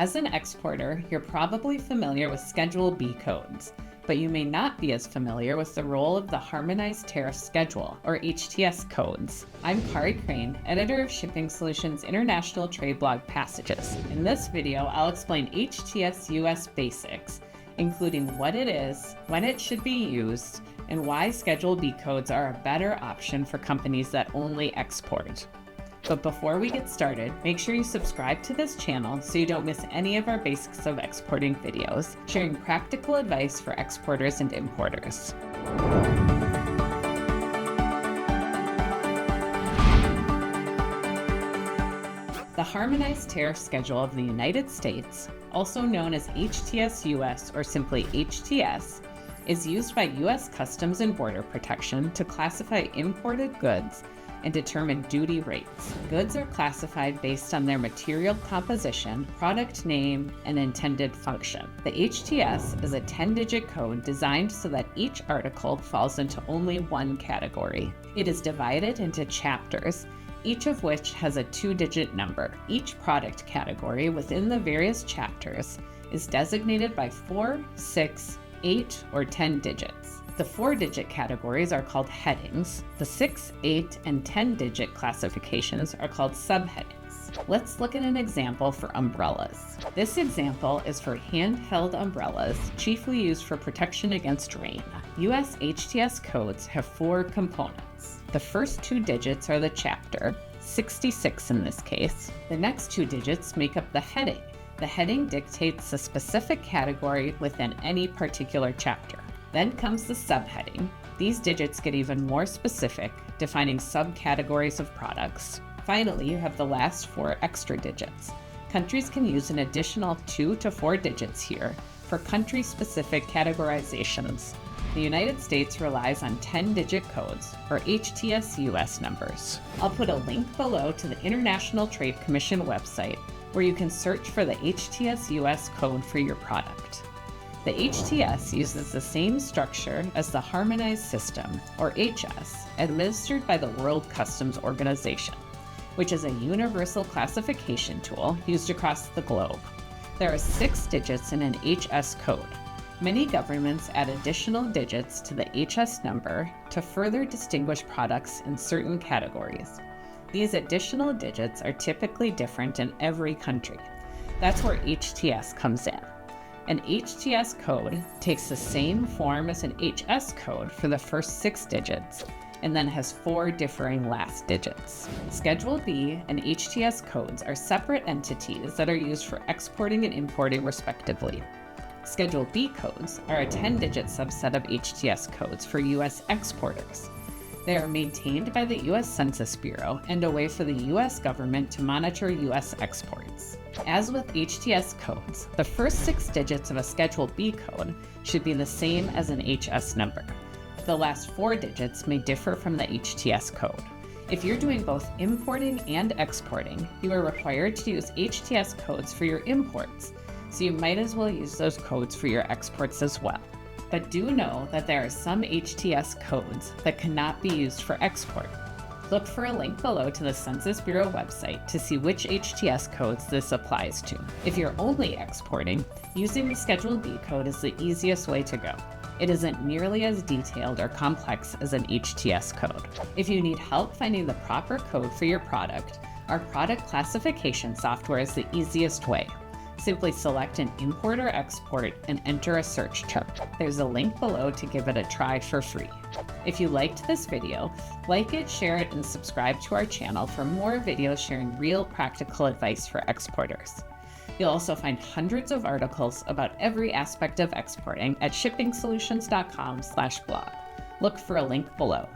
As an exporter, you're probably familiar with Schedule B codes, but you may not be as familiar with the role of the Harmonized Tariff Schedule, or HTS Codes. I'm Kari Crane, editor of Shipping Solutions International Trade blog Passages. In this video, I'll explain HTSUS basics, including what it is, when it should be used, and why Schedule B codes are a better option for companies that only export. But before we get started, make sure you subscribe to this channel so you don't miss any of our Basics of Exporting videos, sharing practical advice for exporters and importers. The Harmonized Tariff Schedule of the United States, also known as HTSUS or simply HTS, is used by U.S. Customs and Border Protection to classify imported goods and determine duty rates. Goods are classified based on their material composition, product name, and intended function. The HTS is a 10-digit code designed so that each article falls into only one category. It is divided into chapters, each of which has a 2-digit number. Each product category within the various chapters is designated by 4, 6, 8, or 10 digits. The 4-digit categories are called headings. The 6, 8, and 10-digit classifications are called subheadings. Let's look at an example for umbrellas. This example is for handheld umbrellas, chiefly used for protection against rain. U.S. HTS codes have 4 components. The first 2 digits are the chapter, 66 in this case. The next 2 digits make up the heading. The heading dictates a specific category within any particular chapter. Then comes the subheading. These digits get even more specific, defining subcategories of products. Finally, you have the last 4 extra digits. Countries can use an additional 2 to 4 digits here for country-specific categorizations. The United States relies on 10-digit codes, or HTSUS numbers. I'll put a link below to the International Trade Commission website where you can search for the HTSUS code for your product. The HTS uses the same structure as the Harmonized System, or HS, administered by the World Customs Organization, which is a universal classification tool used across the globe. There are 6 digits in an HS code. Many governments add additional digits to the HS number to further distinguish products in certain categories. These additional digits are typically different in every country. That's where HTS comes in. An HTS code takes the same form as an HS code for the first 6 digits and then has 4 differing last digits. Schedule B and HTS codes are separate entities that are used for exporting and importing respectively. Schedule B codes are a 10-digit subset of HTS codes for U.S. exporters. They are maintained by the U.S. Census Bureau and a way for the U.S. government to monitor U.S. exports. As with HTS codes, the first 6 digits of a Schedule B code should be the same as an HS number. The last 4 digits may differ from the HTS code. If you're doing both importing and exporting, you are required to use HTS codes for your imports, so you might as well use those codes for your exports as well. But do know that there are some HTS codes that cannot be used for export. Look for a link below to the Census Bureau website to see which HTS codes this applies to. If you're only exporting, using the Schedule B code is the easiest way to go. It isn't nearly as detailed or complex as an HTS code. If you need help finding the proper code for your product, our product classification software is the easiest way. Simply select an import or export and enter a search term. There's a link below to give it a try for free. If you liked this video, like it, share it, and subscribe to our channel for more videos sharing real practical advice for exporters. You'll also find hundreds of articles about every aspect of exporting at shippingsolutions.com/blog. Look for a link below.